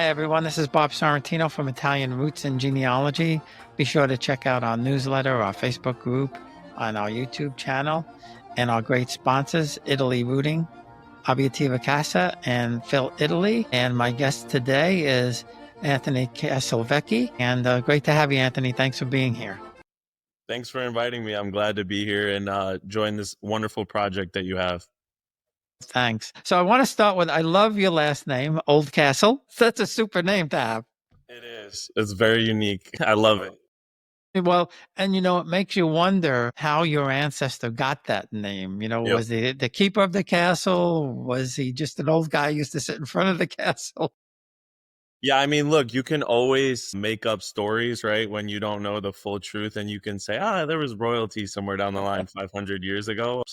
everyone. This is Bob Sorrentino from Italian Roots and Genealogy. Be sure to check out our newsletter, our Facebook group, on our YouTube channel, and our great sponsors, Italy Rooting, Abitativa Casa, and Phil Italy. And my guest today is Anthony Castelvecchi. And great to have you, Anthony. Thanks for being here. Thanks for inviting me. I'm glad to be here and join this wonderful project that you have. Thanks. So I want to start with, I love your last name, Oldcastle. That's a super name to have. It is. It's very unique. I love it. Well, and it makes you wonder how your ancestor got that name. Yep. Was he the keeper of the castle? Was he just an old guy who used to sit in front of the castle? Yeah, I mean, look, you can always make up stories, right? When you don't know the full truth, and you can say, there was royalty somewhere down the line 500 years ago.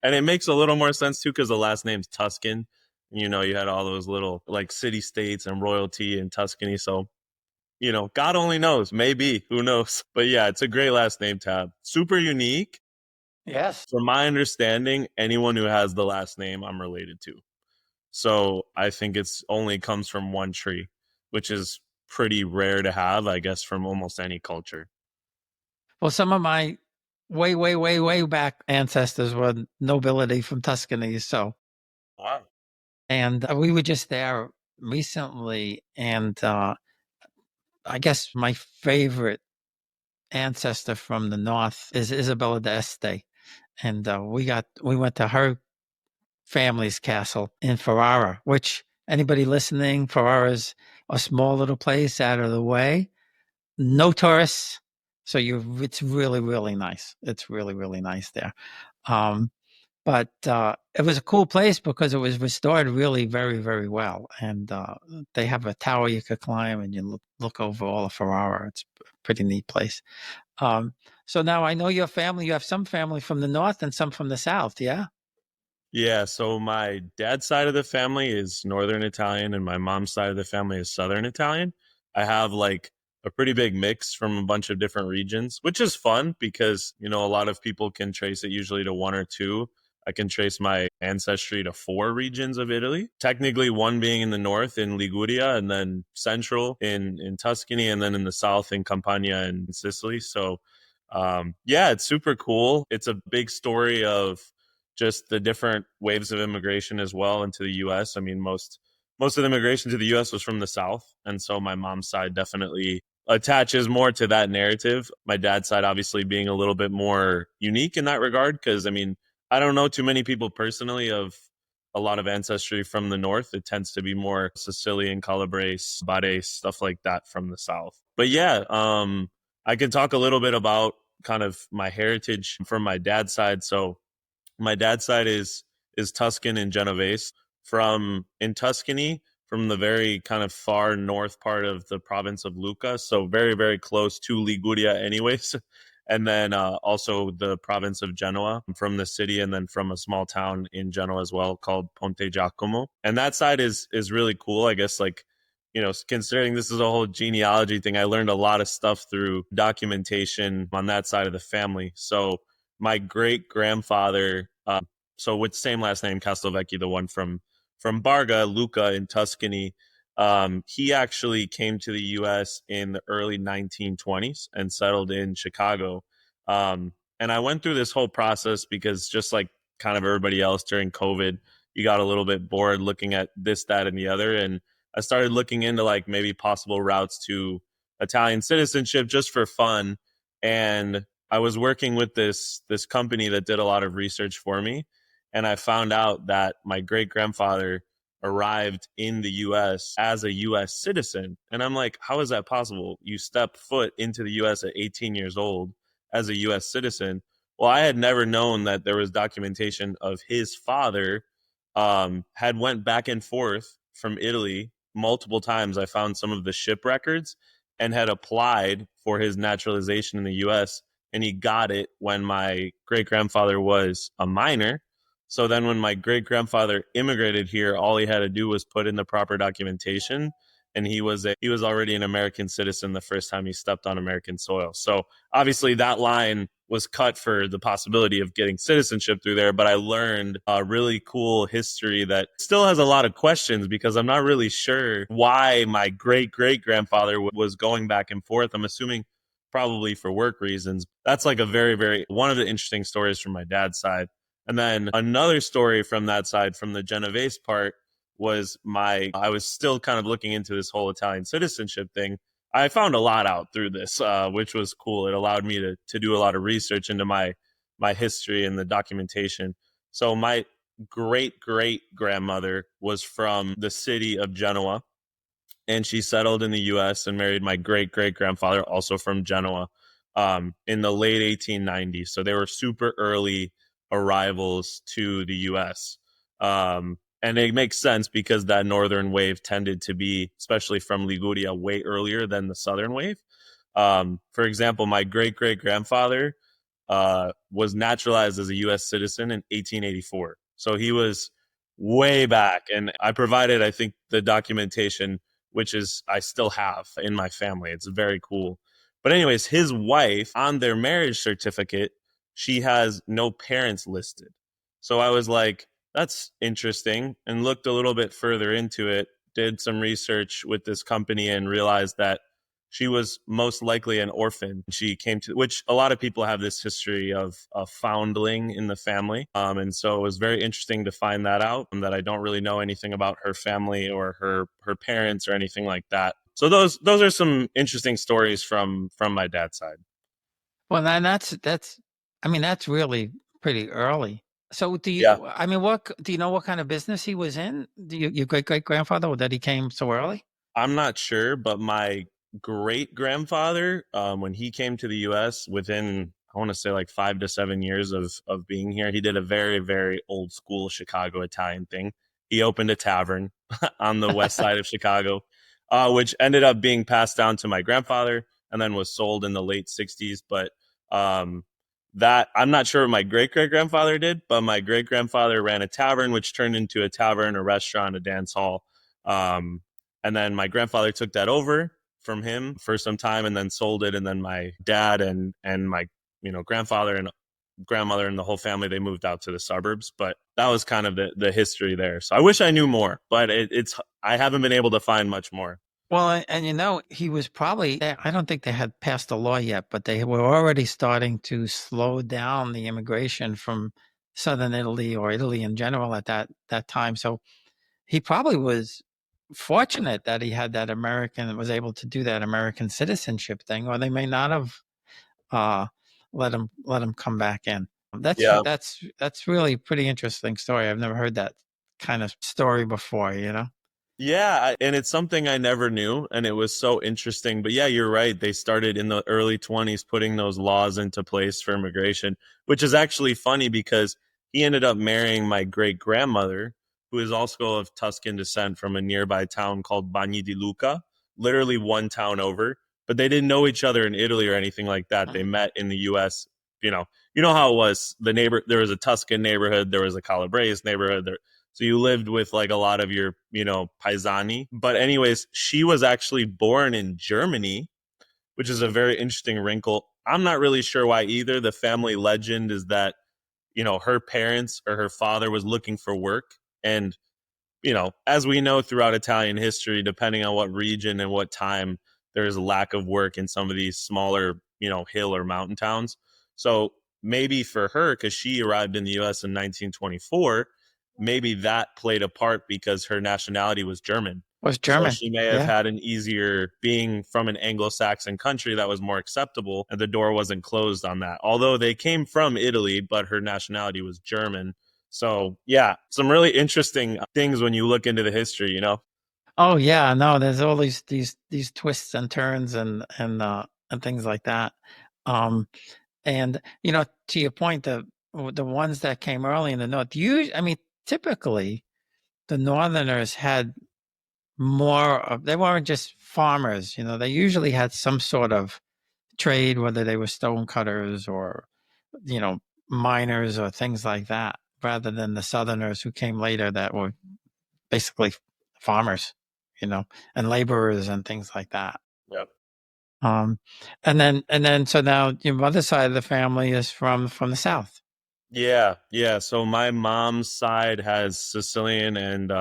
And it makes a little more sense too, because the last name's Tuscan. You had all those little like city states and royalty in Tuscany. So, God only knows, maybe, who knows? But yeah, it's a great last name to have. Super unique. Yes. From my understanding, anyone who has the last name I'm related to. So I think it's only comes from one tree, which is pretty rare to have, I guess, from almost any culture. Well, some of my way back ancestors were nobility from Tuscany. So, wow. And we were just there recently, and I guess my favorite ancestor from the north is Isabella d'Este, and we went to her family's castle in Ferrara, which anybody listening, Ferrara's a small little place out of the way, no tourists. So it's really, really nice. It's really, really nice there. But it was a cool place because it was restored really very, very well. And they have a tower you could climb and you look over all of Ferrara. It's a pretty neat place. So now I know your family, you have some family from the north and some from the south, yeah? Yeah, so my dad's side of the family is Northern Italian and my mom's side of the family is Southern Italian. I have like a pretty big mix from a bunch of different regions, which is fun because, a lot of people can trace it usually to one or two. I can trace my ancestry to 4 regions of Italy, technically one being in the north in Liguria and then central in Tuscany and then in the south in Campania and Sicily. So, yeah, it's super cool. It's a big story of just the different waves of immigration as well into the U.S. I mean, most of the immigration to the U.S. was from the South. And so my mom's side definitely attaches more to that narrative. My dad's side obviously being a little bit more unique in that regard because, I mean, I don't know too many people personally of a lot of ancestry from the north. It tends to be more Sicilian, Calabrese, Barese, stuff like that from the South. But yeah, I can talk a little bit about kind of my heritage from my dad's side. So my dad's side is Tuscan and Genovese. In Tuscany, from the very kind of far north part of the province of Lucca, so very, very close to Liguria anyways. And then also the province of Genoa from the city and then from a small town in Genoa as well called Ponte Giacomo. And that side is really cool, I guess, like, considering this is a whole genealogy thing, I learned a lot of stuff through documentation on that side of the family. So my great grandfather, so with the same last name, Castelvecchi, the one from Barga, Lucca in Tuscany, he actually came to the U.S. in the early 1920s and settled in Chicago. And I went through this whole process because just like kind of everybody else during COVID, you got a little bit bored looking at this, that, and the other. And I started looking into like maybe possible routes to Italian citizenship just for fun. And I was working with this company that did a lot of research for me. And I found out that my great-grandfather arrived in the U.S. as a U.S. citizen. And I'm like, how is that possible? You step foot into the U.S. at 18 years old as a U.S. citizen. Well, I had never known that there was documentation of his father had went back and forth from Italy multiple times. I found some of the ship records and had applied for his naturalization in the U.S. And he got it when my great-grandfather was a minor. So then when my great-grandfather immigrated here, all he had to do was put in the proper documentation and he was already an American citizen the first time he stepped on American soil. So obviously that line was cut for the possibility of getting citizenship through there, but I learned a really cool history that still has a lot of questions because I'm not really sure why my great great grandfather was going back and forth. I'm assuming probably for work reasons. That's like a very, very one of the interesting stories from my dad's side. And then another story from that side, from the Genovese part, was I was still kind of looking into this whole Italian citizenship thing. I found a lot out through this, which was cool. It allowed me to do a lot of research into my history and the documentation. So my great great grandmother was from the city of Genoa, and she settled in the U.S. and married my great great grandfather, also from Genoa, in the late 1890s. So they were super early arrivals to the U.S. And it makes sense because that northern wave tended to be, especially from Liguria, way earlier than the southern wave. For example, my great great grandfather was naturalized as a U.S. citizen in 1884. So he was way back. And I provided, I think, the documentation, which is I still have in my family. It's very cool. But anyways, his wife, on their marriage certificate, she has no parents listed. So I was like, that's interesting, and looked a little bit further into it, did some research with this company, and realized that she was most likely an orphan. She came to, which a lot of people have this history of a foundling in the family. And so it was very interesting to find that out, and that I don't really know anything about her family or her parents or anything like that. So those are some interesting stories from my dad's side. Well, then I mean, that's really pretty early. So Yeah. I mean, what do you know what kind of business he was in? Do you, your great great grandfather, that he came so early? I'm not sure, but my great grandfather, when he came to the U.S., within I want to say like 5 to 7 years of being here, he did a very very old school Chicago Italian thing. He opened a tavern on the west side of Chicago, which ended up being passed down to my grandfather and then was sold in the late '60s. But um, that I'm not sure what my great great grandfather did, but my great grandfather ran a tavern, which turned into a tavern, a restaurant, a dance hall. Um, and then my grandfather took that over from him for some time and then sold it. And then my dad and my grandfather and grandmother and the whole family, they moved out to the suburbs. But that was kind of the history there. So I wish I knew more, but it's I haven't been able to find much more. Well, and you know, he was probably, I don't think they had passed a law yet, but they were already starting to slow down the immigration from southern Italy or Italy in general at that time. So he probably was fortunate that he had that was able to do that American citizenship thing, or they may not have uh, let him come back in. Yeah. That's really a pretty interesting story. I've never heard that kind of story before, you know? Yeah, and it's something I never knew, and it was so interesting. But yeah, you're right. They started in the early 20s putting those laws into place for immigration, which is actually funny because he ended up marrying my great grandmother, who is also of Tuscan descent from a nearby town called Bagni di Lucca, literally one town over. But they didn't know each other in Italy or anything like that. They Mhm. met in the U.S. You know how it was. There was a Tuscan neighborhood, there was a Calabrese neighborhood. So you lived with like a lot of your, paesani. But anyways, she was actually born in Germany, which is a very interesting wrinkle. I'm not really sure why either. The family legend is that, her parents or her father was looking for work. And, as we know throughout Italian history, depending on what region and what time, there's a lack of work in some of these smaller, hill or mountain towns. So maybe for her, because she arrived in the US in 1924, maybe that played a part because her nationality was German. Was So German. she may have Yeah. had an easier being from an Anglo-Saxon country that was more acceptable, and the door wasn't closed on that. Although they came from Italy, but her nationality was German. So yeah, some really interesting things when you look into the history. Oh yeah, no, there's all these twists and turns and things like that. Um and you know, to your point, the ones that came early in the north, I mean, typically the northerners had more of, they weren't just farmers, you know, they usually had some sort of trade, whether they were stone cutters or, you know, miners or things like that, rather than the southerners who came later that were basically farmers, and laborers and things like that. Yep. Um, so now your mother's side of the family is from the South. Yeah, yeah. So my mom's side has Sicilian and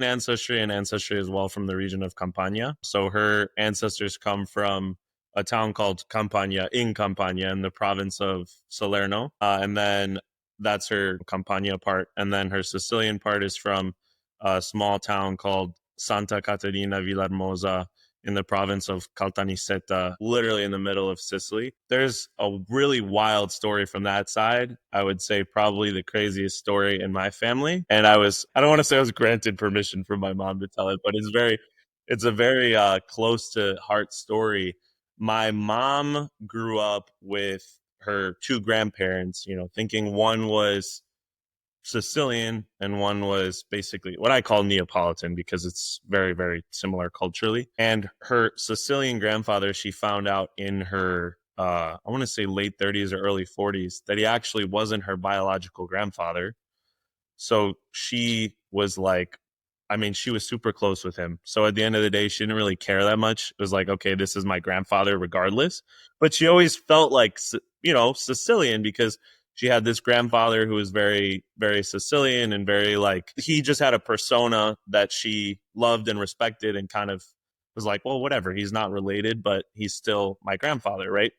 ancestry and ancestry as well from the region of Campania. So her ancestors come from a town called Campania in Campania in the province of Salerno, and then that's her Campania part, and then her Sicilian part is from a small town called Santa Caterina Villahermosa in the province of Caltanissetta, literally in the middle of Sicily. There's a really wild story from that side. I would say probably the craziest story in my family. And I don't want to say I was granted permission from my mom to tell it, but it's a very close to heart story. My mom grew up with her two grandparents, thinking one was Sicilian and one was basically what I call Neapolitan because it's very, very similar culturally. And her Sicilian grandfather, she found out in her, I want to say late 30s or early 40s, that he actually wasn't her biological grandfather. So she was like, I mean, she was super close with him. So at the end of the day, she didn't really care that much. It was like, okay, this is my grandfather regardless. But she always felt like, Sicilian because she had this grandfather who was very, very Sicilian and very like, he just had a persona that she loved and respected and kind of was like, well, whatever. He's not related, but he's still my grandfather, right?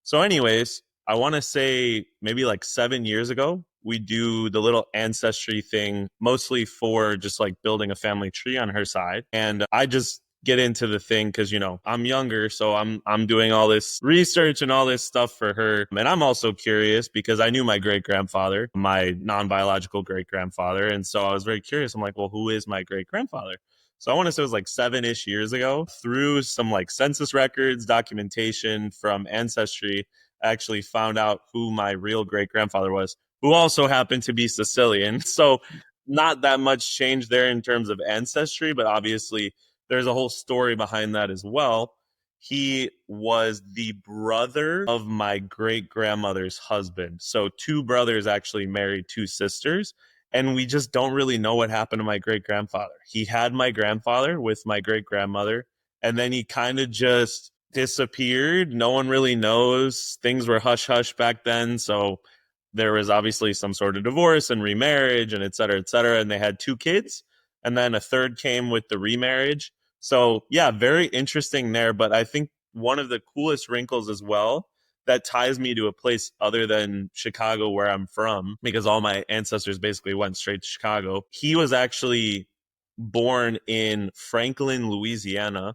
So, anyways, I want to say maybe like 7 years ago, we do the little ancestry thing, mostly for just like building a family tree on her side. And I just get into the thing because I'm younger, so I'm doing all this research and all this stuff for her. And I'm also curious because I knew my great grandfather, my non-biological great grandfather, and so I was very curious. I'm like, well, who is my great grandfather? So I want to say it was like 7-ish years ago. Through some like census records, documentation from Ancestry, I actually found out who my real great grandfather was, who also happened to be Sicilian. So not that much change there in terms of ancestry, but obviously there's a whole story behind that as well. He was the brother of my great grandmother's husband. So two brothers actually married two sisters, and we just don't really know what happened to my great grandfather. He had my grandfather with my great grandmother, and then he kind of just disappeared. No one really knows. Things were hush hush back then, so there was obviously some sort of divorce and remarriage and et cetera, et cetera. And they had two kids, and then a third came with the remarriage. So yeah, very interesting there. But I think one of the coolest wrinkles as well that ties me to a place other than Chicago, where I'm from, because all my ancestors basically went straight to Chicago. He was actually born in Franklin, Louisiana,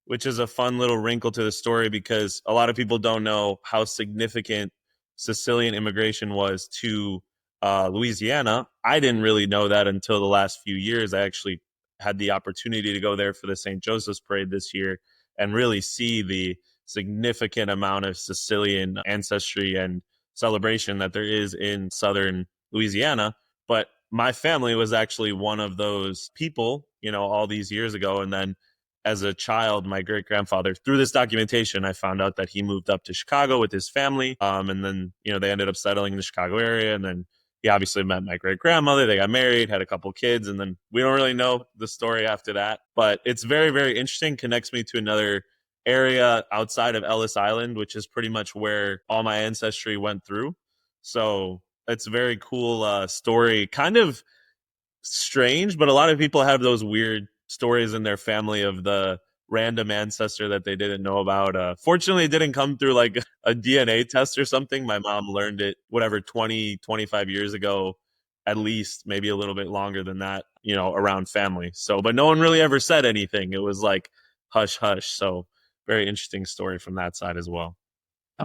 which is a fun little wrinkle to the story because a lot of people don't know how significant Sicilian immigration was to Louisiana. I didn't really know that until the last few years. I actually had the opportunity to go there for the St. Joseph's Parade this year and really see the significant amount of Sicilian ancestry and celebration that there is in southern Louisiana. But my family was actually one of those people, all these years ago. And then as a child, my great grandfather, through this documentation, I found out that he moved up to Chicago with his family. And then, they ended up settling in the Chicago area. And then he obviously met my great grandmother. They got married, had a couple kids. And then we don't really know the story after that. But it's very, very interesting. Connects me to another area outside of Ellis Island, which is pretty much where all my ancestry went through. So it's a very cool story. Kind of strange, but a lot of people have those weird stories in their family of the random ancestor that they didn't know about. Fortunately, it didn't come through like a DNA test or something. My mom learned it, whatever, 20, 25 years ago, at least, maybe a little bit longer than that, around family. So, but no one really ever said anything. It was like hush, hush. So, very interesting story from that side as well.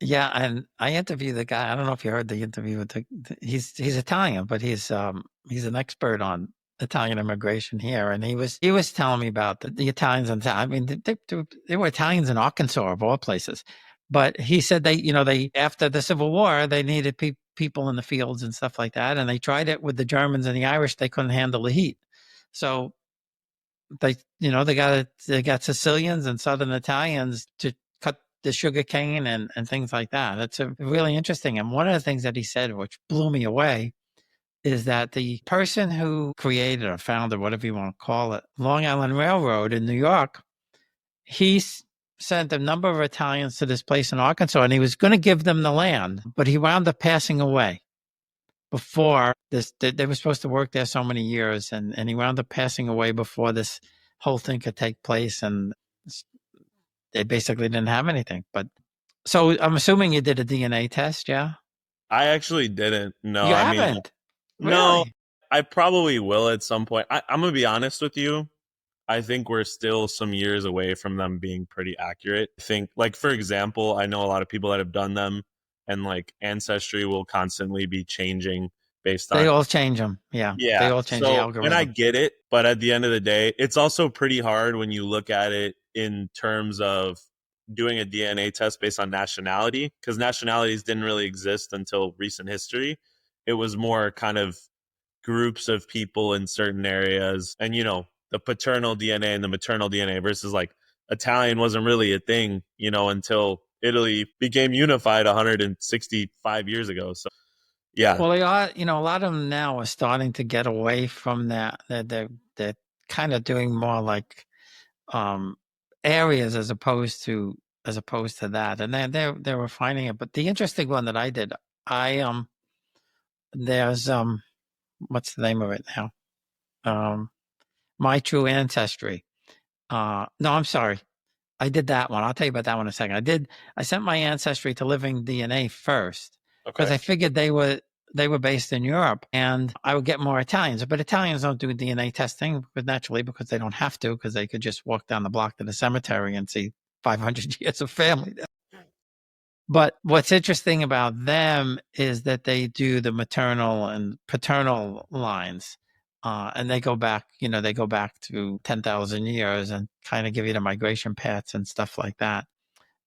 Yeah, and I interviewed the guy. I don't know if you heard the interview with he's Italian, but he's an expert on Italian immigration here, and he was telling me about the Italians and I mean they were Italians in Arkansas of all places, but he said they after the Civil War they needed people in the fields and stuff like that, and they tried it with the Germans and the Irish. They couldn't handle the heat, so they got Sicilians and Southern Italians to cut the sugar cane and things like that. That's really interesting. And one of the things that he said, which blew me away, is that the person who created or founded, whatever you want to call it, Long Island Railroad in New York, he sent a number of Italians to this place in Arkansas, and he was going to give them the land, but he wound up passing away before this. They were supposed to work there so many years, and he wound up passing away before this whole thing could take place, and they basically didn't have anything. But so I'm assuming you did a DNA test, yeah? I actually didn't. No, You I mean, haven't? no, Really? I probably will at some point. I'm gonna be honest with you. I think we're still some years away from them being pretty accurate. I think, like, for example, I know a lot of people that have done them, and like Ancestry will constantly be changing based They on, all change them. Yeah, they yeah. all change the So, and I algorithm. get it, but at the end of the day, it's also pretty hard when you look at it in terms of doing a DNA test based on nationality, because nationalities didn't really exist until recent history. It was more kind of groups of people in certain areas, and the paternal DNA and the maternal DNA versus like Italian wasn't really a thing, until Italy became unified 165 years ago. So yeah. Well, they are, a lot of them now are starting to get away from that. They're kind of doing more like um, areas as opposed to that, and they're refining it. But the interesting one that I did, I there's what's the name of it now? My True Ancestry. No, I'm sorry. I did that one. I'll tell you about that one in a second. I sent my ancestry to Living DNA first because Okay. I figured they were based in Europe and I would get more Italians. But Italians don't do DNA testing because they don't have to, because they could just walk down the block to the cemetery and see 500 years of family. But what's interesting about them is that they do the maternal and paternal lines. And they go back, to 10,000 years and kind of give you the migration paths and stuff like that.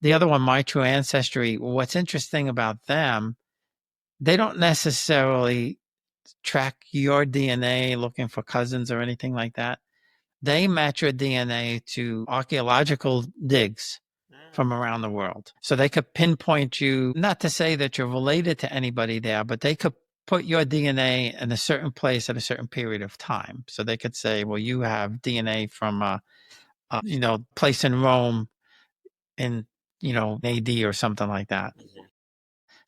The other one, My True Ancestry, what's interesting about them, they don't necessarily track your DNA looking for cousins or anything like that. They match your DNA to archaeological digs from around the world. So they could pinpoint you, not to say that you're related to anybody there, but they could put your DNA in a certain place at a certain period of time. So they could say, well, you have DNA from place in Rome in, AD or something like that.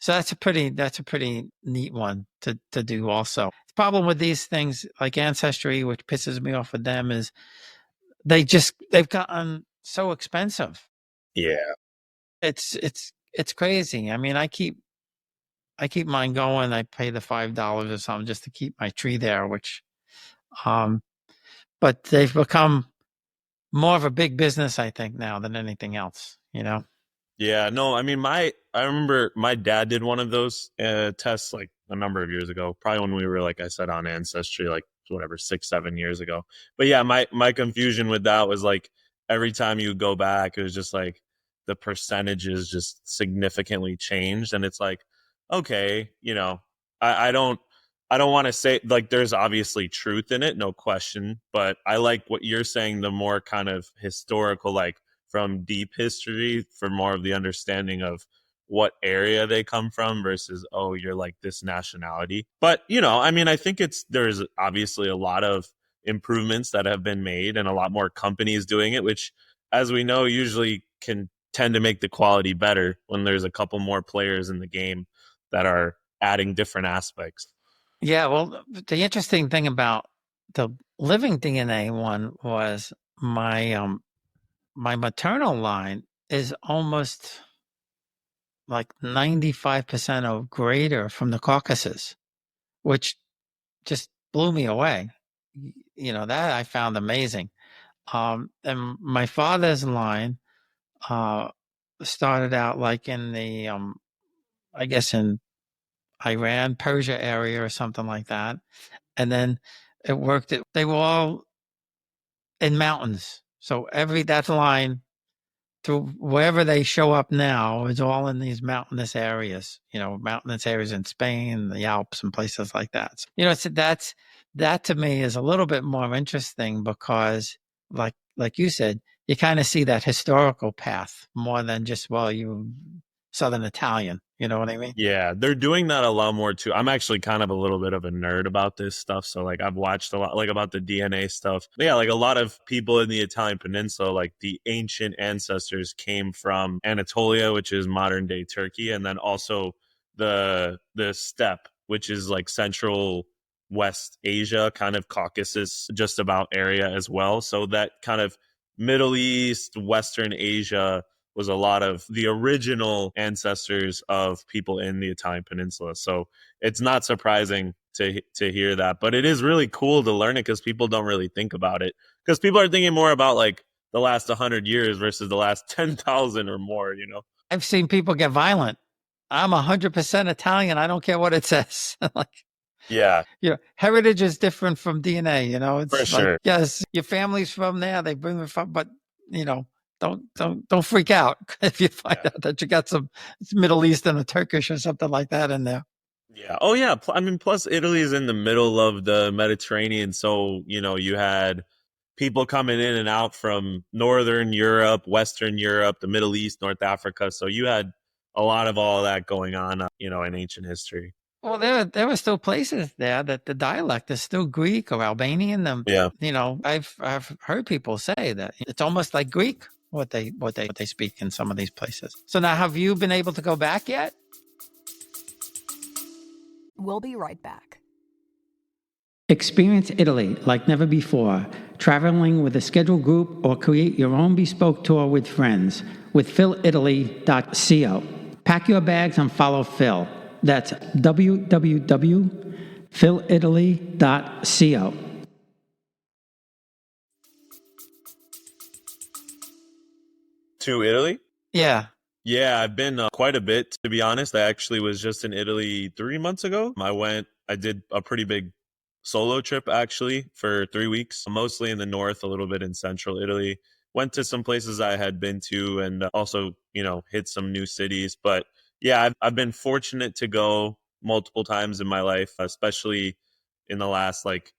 So that's a pretty neat one to do also. The problem with these things like Ancestry, which pisses me off with them, is they've gotten so expensive. Yeah. It's crazy. I mean, I keep mine going. I pay the $5 or something just to keep my tree there, um, but they've become more of a big business, I think, now than anything else. Yeah, no, I mean, I remember my dad did one of those tests like a number of years ago, probably when we were, like I said, on Ancestry, like whatever, 6, 7 years ago. But yeah, my confusion with that was like every time you go back, it was just like the percentages just significantly changed, and it's like, okay, I I don't want to say like there's obviously truth in it, no question, but I like what you're saying, the more kind of historical, like from deep history, for more of the understanding of what area they come from versus, oh, you're like this nationality. But I mean, I think there's obviously a lot of improvements that have been made and a lot more companies doing it, which, as we know, usually can tend to make the quality better when there's a couple more players in the game that are adding different aspects. Yeah. Well, the interesting thing about the living DNA one was my maternal line is almost like 95% or greater from the Caucasus, which just blew me away. That I found amazing. And my father's line uh, started out like in the, I guess in Iran, Persia area or something like that. And then they were all in mountains. So that line to wherever they show up now is all in these mountainous areas, mountainous areas in Spain, the Alps, and places like that. So, that to me is a little bit more interesting because, like you said, you kind of see that historical path more than just, well, you Southern Italian. You know what I mean? Yeah, they're doing that a lot more too. I'm actually kind of a little bit of a nerd about this stuff. So like I've watched a lot like about the DNA stuff. But yeah, like a lot of people in the Italian peninsula, like the ancient ancestors came from Anatolia, which is modern day Turkey, and then also the steppe, which is like central West Asia, kind of Caucasus, just about area as well. So that kind of Middle East, Western Asia was a lot of the original ancestors of people in the Italian peninsula. So it's not surprising to hear that, but it is really cool to learn it because people don't really think about it. Because people are thinking more about like the last 100 years versus the last 10,000 or more. You know? I've seen people get violent. I'm 100% Italian. I don't care what it says. Like, Yeah, heritage is different from DNA. for It's like, sure. yes, your family's from there. They bring it from, but you know, don't freak out if you find out that you got some Middle Eastern or Turkish or something like that in there. Yeah. Oh, yeah. I mean, plus Italy is in the middle of the Mediterranean, so you had people coming in and out from Northern Europe, Western Europe, the Middle East, North Africa. So you had a lot of all that going on, in ancient history. Well, there were still places there that the dialect is still Greek or Albanian. Yeah. I've heard people say that it's almost like Greek what they speak in some of these places. So now, have you been able to go back yet? We'll be right back. Experience Italy like never before, traveling with a scheduled group or create your own bespoke tour with friends with philitaly.co. Pack your bags and follow Phil. That's www.philitaly.co. To Italy? Yeah. Yeah, I've been quite a bit, to be honest. I actually was just in Italy 3 months ago. I did a pretty big solo trip actually for 3 weeks, mostly in the north, a little bit in central Italy. Went to some places I had been to and also, hit some new cities. But yeah, I've been fortunate to go multiple times in my life, especially in the last like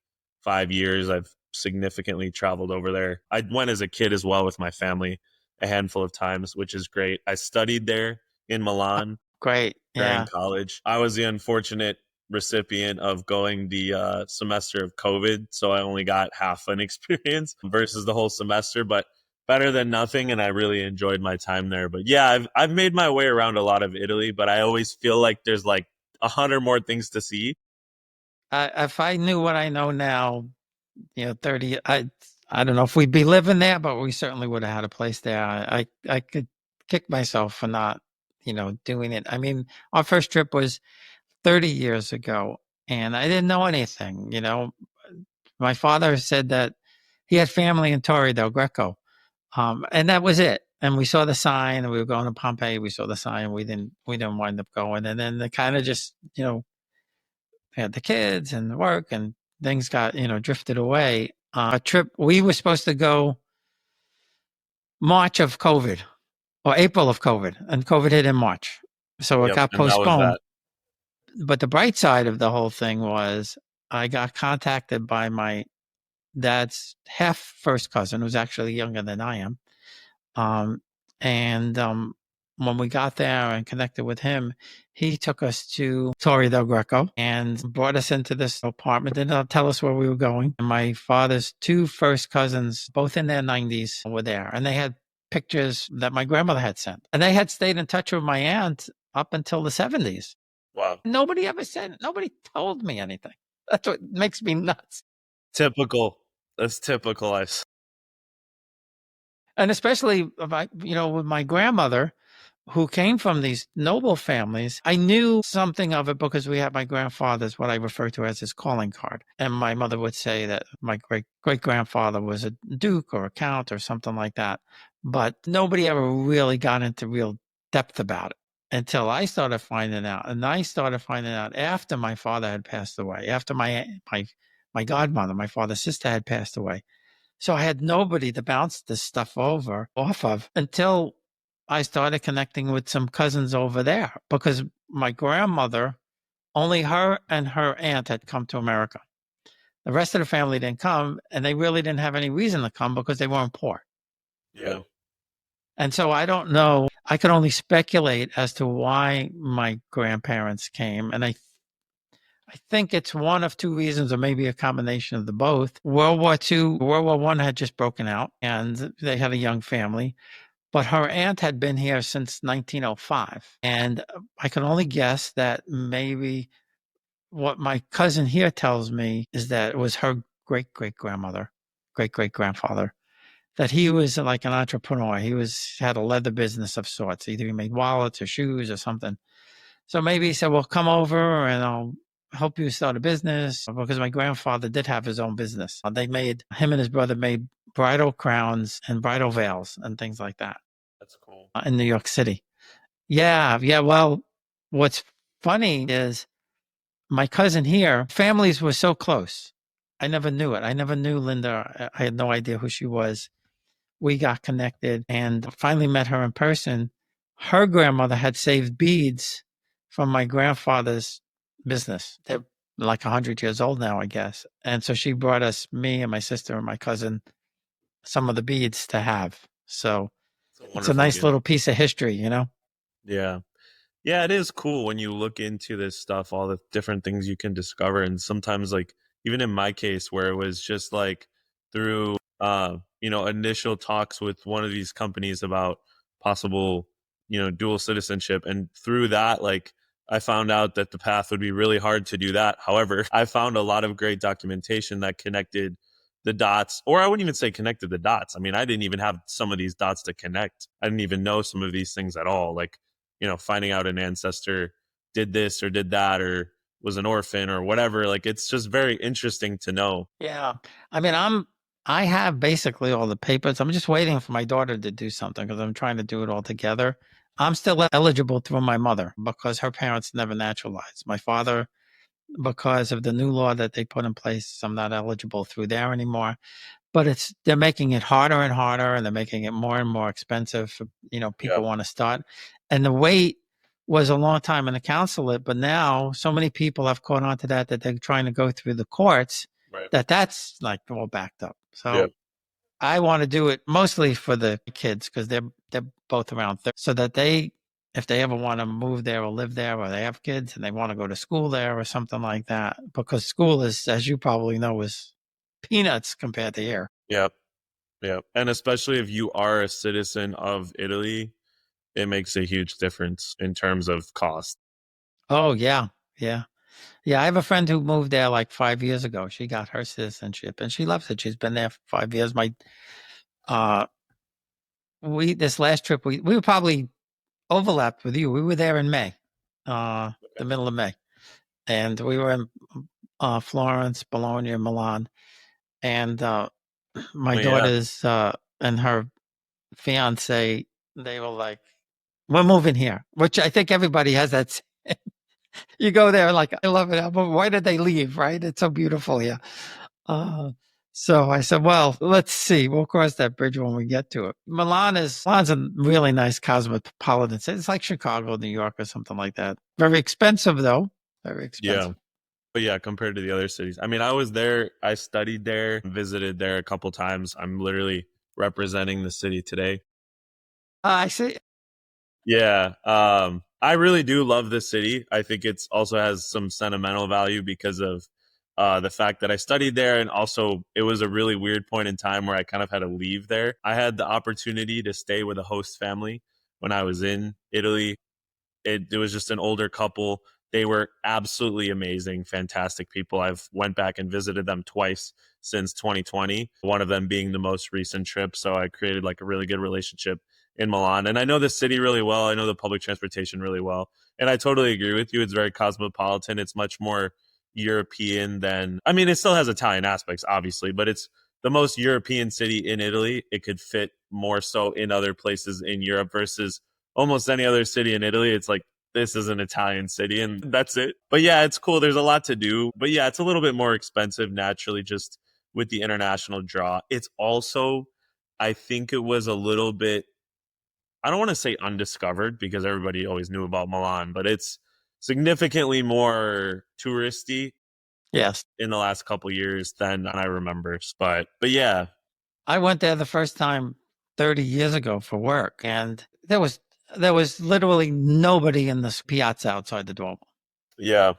5 years. I've significantly traveled over there. I went as a kid as well with my family a handful of times, which is great. I studied there in Milan Great. during Yeah. college. I was the unfortunate recipient of going the semester of COVID, so I only got half an experience versus the whole semester, but better than nothing, and I really enjoyed my time there. But yeah, I've made my way around a lot of Italy, but I always feel like there's like 100 more things to see. If I knew what I know now, 30, I don't know if we'd be living there, but we certainly would have had a place there. I could kick myself for not, doing it. I mean, our first trip was 30 years ago and I didn't know anything. My father said that he had family in Torre del Greco. And that was it. And we saw the sign and we were going to Pompeii. We saw the sign. We didn't wind up going. And then the kind of just, had the kids and the work and things got, drifted away. A trip, we were supposed to go March of COVID or April of COVID, and COVID hit in March. So it Yep, got and that was postponed. that. But the bright side of the whole thing was I got contacted by my dad's half first cousin, who's actually younger than I am. And when we got there and connected with him, he took us to Torre del Greco and brought us into this apartment. Didn't tell us where we were going. And my father's two first cousins, both in their 90s, were there. And they had pictures that my grandmother had sent. And they had stayed in touch with my aunt up until the 70s. Wow. Nobody told me anything. That's what makes me nuts. Typical. That's typical. And especially, with my grandmother, who came from these noble families, I knew something of it because we had my grandfather's, what I refer to as his calling card. And my mother would say that my great-grandfather was a duke or a count or something like that. But nobody ever really got into real depth about it until I started finding out. And I started finding out after my father had passed away, after my godmother, my father's sister, had passed away. So I had nobody to bounce this stuff off of until I started connecting with some cousins over there because my grandmother, only her and her aunt had come to America. The rest of the family didn't come, and they really didn't have any reason to come because they weren't poor. Yeah. And so I don't know. I could only speculate as to why my grandparents came. And I think it's one of two reasons, or maybe a combination of the both. World War One had just broken out, and they had a young family. But her aunt had been here since 1905, and I can only guess that maybe what my cousin here tells me is that it was her great great grandmother, great great grandfather. That he was like an entrepreneur. He had a leather business of sorts. Either he made wallets or shoes or something. So maybe he said, "Well, come over and I'll help you start a business." Because my grandfather did have his own business. Him and his brother made bridal crowns and bridal veils and things like that That's cool. in New York City. Yeah, yeah. Well, what's funny is my cousin here, families were so close. I never knew it. I never knew Linda. I had no idea who she was. We got connected and finally met her in person. Her grandmother had saved beads from my grandfather's business. They're like 100 years old now, I guess. And so she brought us, me and my sister and my cousin, some of the beads to have. So it's a nice little piece of history, you know? Yeah. Yeah, it is cool when you look into this stuff, all the different things you can discover. And sometimes, like, even in my case, where it was just like through, initial talks with one of these companies about possible, dual citizenship. And through that, like, I found out that the path would be really hard to do that. However, I found a lot of great documentation that connected the dots, or I wouldn't even say connected the dots. I mean, I didn't even have some of these dots to connect. I didn't even know some of these things at all. Like, finding out an ancestor did this or did that or was an orphan or whatever. Like, it's just very interesting to know. Yeah. I mean, I have basically all the papers. I'm just waiting for my daughter to do something because I'm trying to do it all together. I'm still eligible through my mother because her parents never naturalized. My father, because of the new law that they put in place, I'm not eligible through there anymore. But they're making it harder and harder, and they're making it more and more expensive for, people want to start. And the wait was a long time in the consulate, but now so many people have caught on to that they're trying to go through the courts that's like all backed up. So I want to do it mostly for the kids because they're both around 30, so that if they ever want to move there or live there, or they have kids and they want to go to school there or something like that, because school is, as you probably know, is peanuts compared to here. Yep. Yep. And especially if you are a citizen of Italy, it makes a huge difference in terms of cost. Oh, yeah. Yeah. Yeah. I have a friend who moved there like 5 years ago. She got her citizenship and she loves it. She's been there for 5 years. This last trip, we were probably overlapped with you. We were there in May, the middle of May. And we were in Florence, Bologna, Milan. And my daughters and her fiance, they were like, "We're moving here," which I think everybody has that. You go there like, I love it, but why did they leave? Right? It's so beautiful here. So I said, well, let's see. We'll cross that bridge when we get to it. Milan's a really nice cosmopolitan city. It's like Chicago, New York, or something like that. Very expensive, though. Very expensive. Yeah. But yeah, compared to the other cities. I mean, I was there, I studied there, visited there a couple times. I'm literally representing the city today. I see. Yeah. I really do love this city. I think it's also has some sentimental value because of the fact that I studied there. And also, it was a really weird point in time where I kind of had to leave there. I had the opportunity to stay with a host family when I was in Italy. It was just an older couple. They were absolutely amazing, fantastic people. I've went back and visited them twice since 2020, one of them being the most recent trip. So I created like a really good relationship in Milan. And I know the city really well. I know the public transportation really well. And I totally agree with you. It's very cosmopolitan. It's much more European than, I mean, it still has Italian aspects, obviously, but it's the most European city in Italy. It could fit more so in other places in Europe versus almost any other city in Italy. It's like, this is an Italian city and that's it. But yeah, it's cool. There's a lot to do. But yeah, it's a little bit more expensive naturally just with the international draw. It's also, I think it was a little bit, I don't want to say undiscovered because everybody always knew about Milan, but it's significantly more touristy. Yes. In the last couple years than I remember. But yeah. I went there the first time 30 years ago for work, and there was there was literally nobody in this piazza outside the Duomo. Yeah. It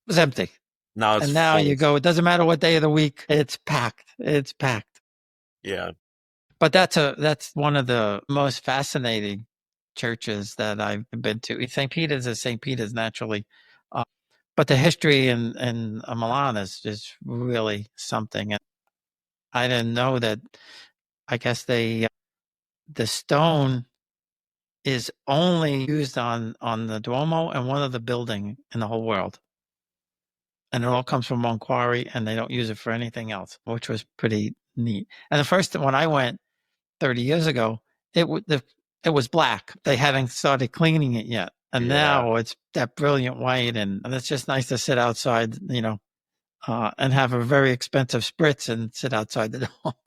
was empty. Now it's And now full. you go, it doesn't matter what day of the week, it's packed. It's packed. Yeah. But that's one of the most fascinating churches that I've been to. St. Peter's is St. Peter's naturally. But the history in Milan is really something. And I didn't know that. I guess the stone is only used on the Duomo and one other building in the whole world. And it all comes from one quarry, and they don't use it for anything else, which was pretty neat. And the first when I went 30 years ago, it was black. They hadn't started cleaning it yet, and Yeah. now it's that brilliant white, and it's just nice to sit outside, and have a very expensive spritz and sit outside the Duomo.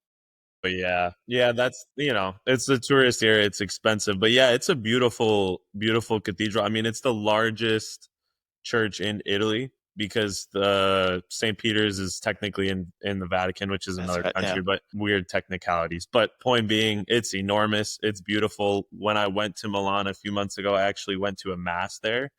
But yeah, that's, it's a tourist area. It's expensive, but yeah, it's a beautiful, beautiful cathedral. I mean, it's the largest church in Italy because the St. Peter's is technically in the Vatican, which is another country, yeah. But weird technicalities. But point being, it's enormous. It's beautiful. When I went to Milan a few months ago, I actually went to a mass there,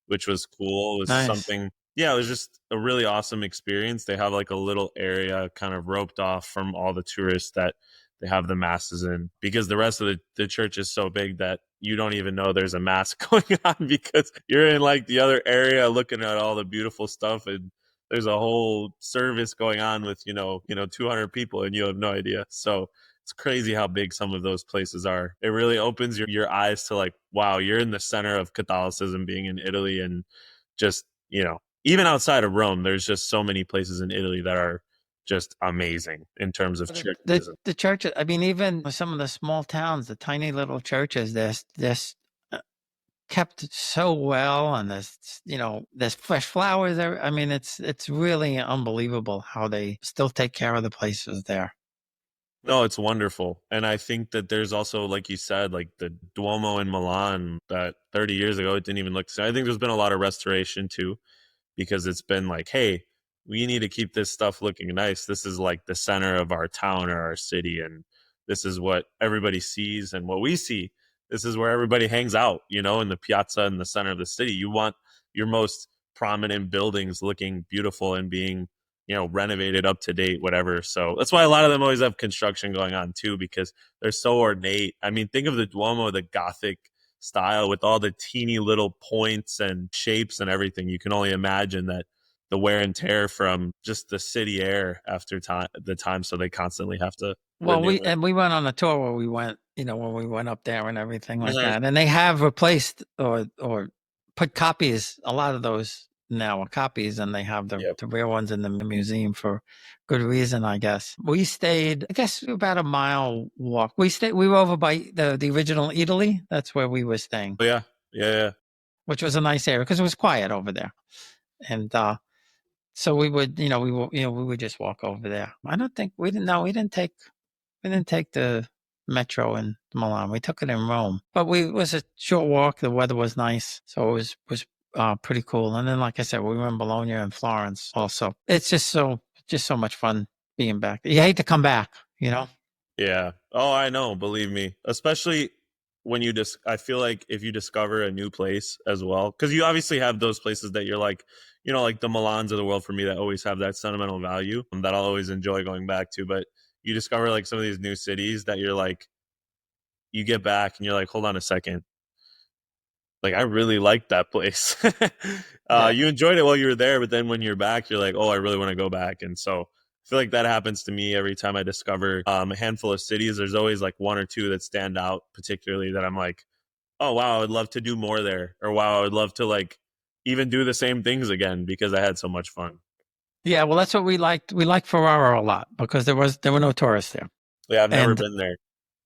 which was cool. It was nice. Something. Yeah, it was just a really awesome experience. They have like a little area kind of roped off from all the tourists that they have the masses in, because the rest of the church is so big that you don't even know there's a mass going on because you're in like the other area looking at all the beautiful stuff, and there's a whole service going on with 200 people and you have no idea. So it's crazy how big some of those places are. It really opens your eyes to like, wow, you're in the center of Catholicism being in Italy. And just, even outside of Rome, there's just so many places in Italy that are just amazing in terms of churches. The churches, I mean, even some of the small towns, the tiny little churches, they're kept so well, and there's fresh flowers there. I mean, it's really unbelievable how they still take care of the places there. No, it's wonderful. And I think that there's also, like you said, like the Duomo in Milan that 30 years ago, it didn't even look the same. I think there's been a lot of restoration too, because it's been like, hey, we need to keep this stuff looking nice. This is like the center of our town or our city, and this is what everybody sees and what we see. This is where everybody hangs out, in the piazza in the center of the city. You want your most prominent buildings looking beautiful and being, renovated up to date, whatever. So that's why a lot of them always have construction going on too, because they're so ornate. I mean, think of the Duomo, the Gothic style with all the teeny little points and shapes and everything. You can only imagine that the wear and tear from just the city air after the time. So they constantly have to. Well, we went on a tour where we went, when we went up there and everything like that. And they have replaced or put copies, a lot of those now are copies, and they have the real ones in the museum for good reason, I guess. We stayed, I guess, about a mile walk. We were over by the original Italy. That's where we were staying. Oh, yeah. Which was a nice area because it was quiet over there. And so we would, we would just walk over there. I don't think we didn't take the metro in Milan. We took it in Rome, but it was a short walk. The weather was nice, so it was pretty cool. And then, like I said, we were in Bologna and Florence also. It's just so much fun being back. You hate to come back, Yeah. Oh, I know. Believe me, especially when I feel like if you discover a new place as well, because you obviously have those places that you're like, like the Milans of the world for me that always have that sentimental value that I'll always enjoy going back to. But you discover like some of these new cities that you're like, you get back and you're like, hold on a second. Like, I really liked that place. You enjoyed it while you were there, but then when you're back, you're like, oh, I really want to go back. And so I feel like that happens to me every time I discover a handful of cities. There's always like one or two that stand out particularly that I'm like, oh, wow, I would love to do more there. Or wow, I would love to like even do the same things again because I had so much fun. Yeah, well, that's what we liked. We liked Ferrara a lot because there were no tourists there. Yeah, I've never been there.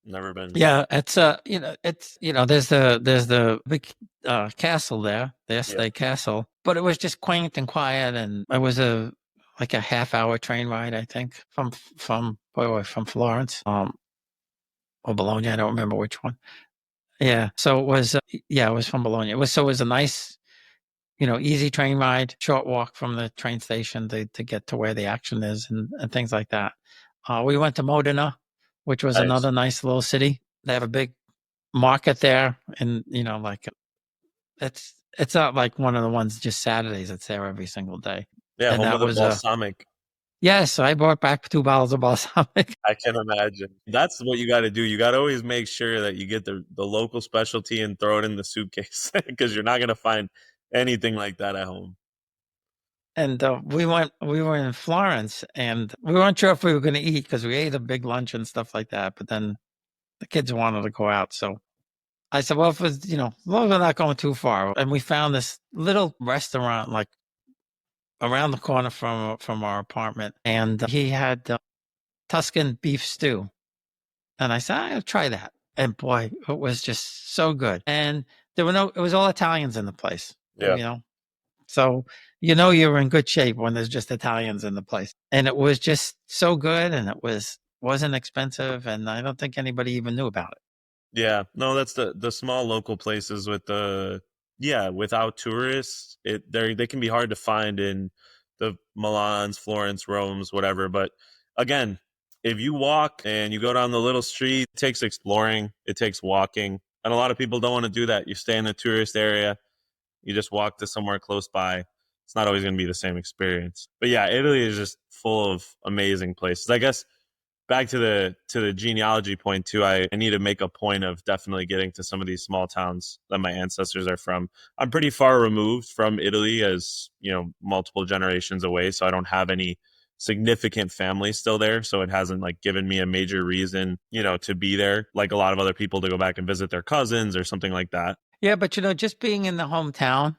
Never been. Yeah, it's there's the big castle there, the Este Castle, but it was just quaint and quiet, and it was like a half-hour train ride, I think, from Florence, or Bologna. I don't remember which one. Yeah, so it was it was from Bologna. It was a nice, easy train ride, short walk from the train station to get to where the action is and things like that. We went to Modena, which was another nice little city. They have a big market there, and like it's not like one of the ones just Saturdays. It's there every single day, Yeah, and home of that the was a balsamic. yes. I brought back 2 bottles of balsamic. I can imagine. That's what you got to do. You got to always make sure that you get the local specialty and throw it in the suitcase because you're not going to find anything like that at home. And we were in Florence, and we weren't sure if we were going to eat because we ate a big lunch and stuff like that. But then the kids wanted to go out, so I said, "Well, if it's as long as we're not going too far." And we found this little restaurant like around the corner from our apartment, and he had Tuscan beef stew. And I said, "I'll try that." And boy, it was just so good. And it was all Italians in the place, Yeah. So you're in good shape when there's just Italians in the place. And it was just so good, and wasn't expensive, and I don't think anybody even knew about it. Yeah. No, that's the small local places without tourists, they can be hard to find in the Milans, Florence, Rome's, whatever. But again, if you walk and you go down the little street, it takes exploring, it takes walking. And a lot of people don't want to do that. You stay in the tourist area, you just walk to somewhere close by. It's not always going to be the same experience. But yeah, Italy is just full of amazing places. I guess back to the genealogy point too, I need to make a point of definitely getting to some of these small towns that my ancestors are from. I'm pretty far removed from Italy, as multiple generations away, so I don't have any significant family still there, so it hasn't like given me a major reason to be there like a lot of other people, to go back and visit their cousins or something like that. Yeah, but just being in the hometown,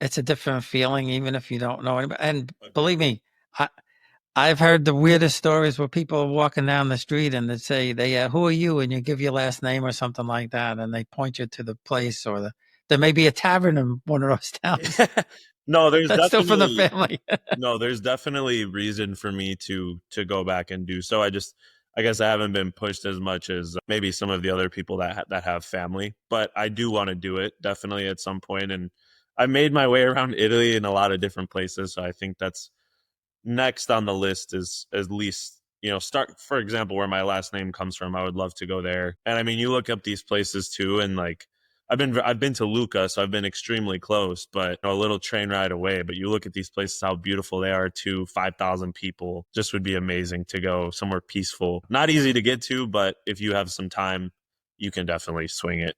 it's a different feeling, even if you don't know anybody. And believe me, I've heard the weirdest stories where people are walking down the street and they say, "Who are you?" And you give your last name or something like that, and they point you to the place, or there may be a tavern in one of those towns. No, there's That's still for the definitely family. no, there's definitely reason for me to go back and do so. I guess I haven't been pushed as much as maybe some of the other people that have family, but I do want to do it definitely at some point. And I made my way around Italy in a lot of different places, so I think that's next on the list. Is at least start, for example, where my last name comes from. I would love to go there. And I mean, you look up these places too, and like I've been to Lucca, so I've been extremely close, but a little train ride away. But you look at these places, how beautiful they are too. 5,000 people, just would be amazing to go somewhere peaceful. Not easy to get to, but if you have some time, you can definitely swing it.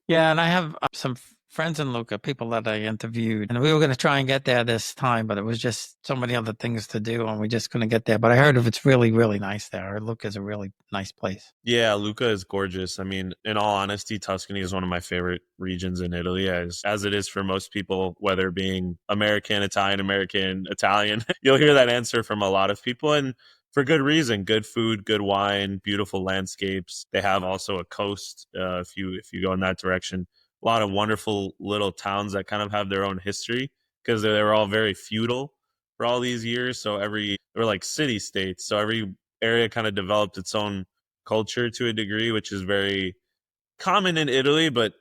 Yeah, and I have some friends in Lucca, people that I interviewed, and we were going to try and get there this time, but it was just so many other things to do, and we just couldn't get there. But I heard it's really, really nice there. Lucca is a really nice place. Yeah, Lucca is gorgeous. I mean, in all honesty, Tuscany is one of my favorite regions in Italy, as it is for most people, whether being American, Italian. You'll hear that answer from a lot of people, and for good reason. Good food, good wine, beautiful landscapes. They have also a coast, if you go in that direction. A lot of wonderful little towns that kind of have their own history, because they were all very feudal for all these years. So they were like city states. So every area kind of developed its own culture to a degree, which is very common in Italy, but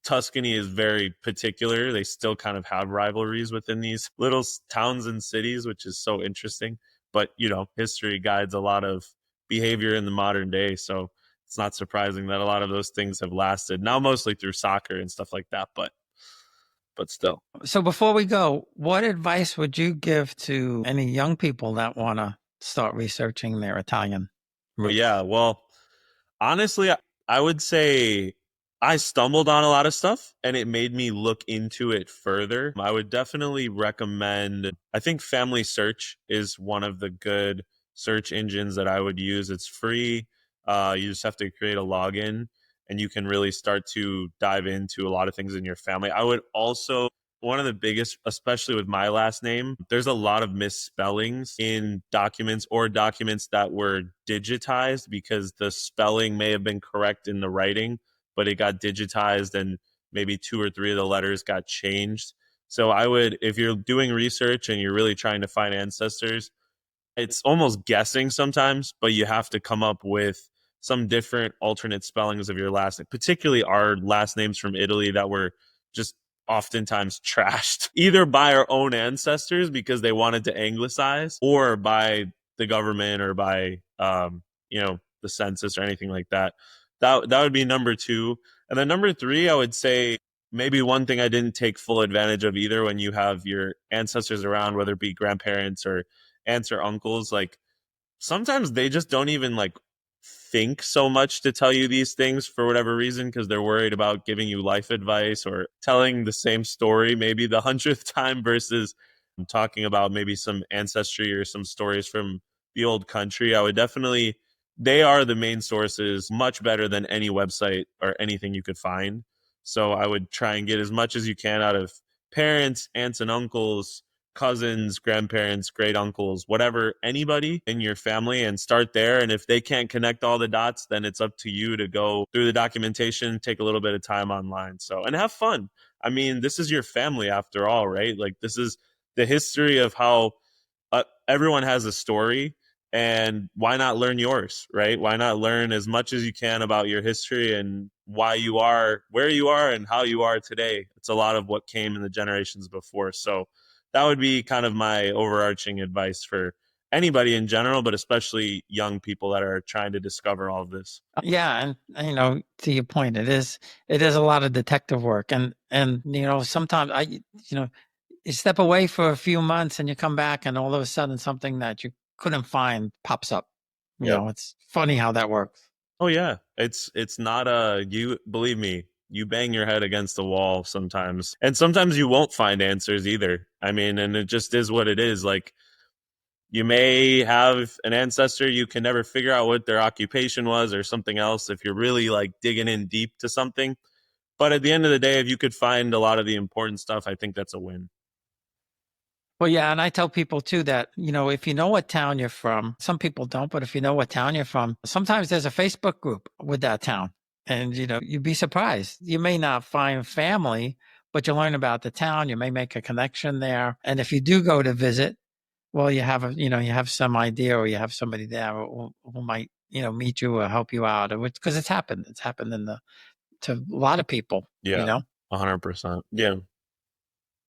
Tuscany is very particular. They still kind of have rivalries within these little towns and cities, which is so interesting. But, history guides a lot of behavior in the modern day. So it's not surprising that a lot of those things have lasted now, mostly through soccer and stuff like that. But still. So before we go, what advice would you give to any young people that want to start researching their Italian roots? Yeah, well, honestly, I would say I stumbled on a lot of stuff and it made me look into it further. I would definitely recommend, I think Family Search is one of the good search engines that I would use. It's free. You just have to create a login and you can really start to dive into a lot of things in your family. I would also, one of the biggest, especially with my last name, there's a lot of misspellings in documents or documents that were digitized because the spelling may have been correct in the writing, but it got digitized and maybe 2 or 3 of the letters got changed. So I would, if you're doing research and you're really trying to find ancestors, it's almost guessing sometimes, but you have to come up with some different alternate spellings of your last name, particularly our last names from Italy that were just oftentimes trashed, either by our own ancestors because they wanted to anglicize, or by the government, or by the census or anything like that that would be number two. And then number three, I would say maybe one thing I didn't take full advantage of either when you have your ancestors around, whether it be grandparents or aunts or uncles, like sometimes they just don't even like think so much to tell you these things for whatever reason because they're worried about giving you life advice or telling the same story maybe the 100th time versus talking about maybe some ancestry or some stories from the old country. I would definitely, they are the main sources, much better than any website or anything you could find. So I would try and get as much as you can out of parents, aunts and uncles, cousins, grandparents, great uncles, whatever, anybody in your family, and start there. And if they can't connect all the dots, then it's up to you to go through the documentation, take a little bit of time online. So, and have fun. I mean, this is your family after all, right? Like, this is the history of how everyone has a story. And why not learn yours, right? Why not learn as much as you can about your history and why you are where you are and how you are today? It's a lot of what came in the generations before. So that would be kind of my overarching advice for anybody in general, but especially young people that are trying to discover all of this. Yeah, and to your point, it is a lot of detective work, and sometimes you step away for a few months and you come back, and all of a sudden something that you couldn't find pops up. It's funny how that works. Oh yeah, it's not you believe me. You bang your head against the wall sometimes, and sometimes you won't find answers either. I mean, and it just is what it is. Like, you may have an ancestor, you can never figure out what their occupation was or something else if you're really like digging in deep to something. But at the end of the day, if you could find a lot of the important stuff, I think that's a win. Well, yeah, and I tell people too that, if you know what town you're from, some people don't, but if you know what town you're from, sometimes there's a Facebook group with that town. And, you'd be surprised. You may not find family, but you learn about the town. You may make a connection there. And if you do go to visit, well, you have some idea, or you have somebody there who might, meet you or help you out, because it's happened. It's happened to a lot of people, Yeah, 100%. Yeah.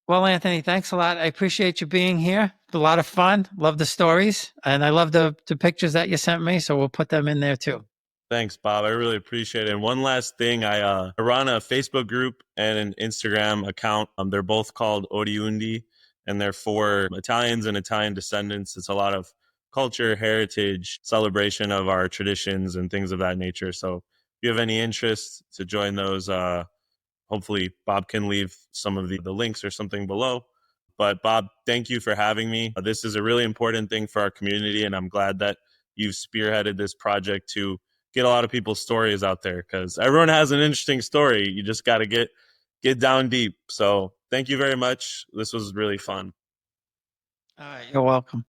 Well, Anthony, thanks a lot. I appreciate you being here. It's a lot of fun. Love the stories. And I love the pictures that you sent me. So we'll put them in there too. Thanks, Bob. I really appreciate it. And one last thing, I run a Facebook group and an Instagram account. They're both called Oriundi, and they're for Italians and Italian descendants. It's a lot of culture, heritage, celebration of our traditions and things of that nature. So if you have any interest to join those, hopefully Bob can leave some of the links or something below. But Bob, thank you for having me. This is a really important thing for our community, and I'm glad that you've spearheaded this project to get a lot of people's stories out there, because everyone has an interesting story. You just got to get down deep. So thank you very much. This was really fun. All right. You're welcome.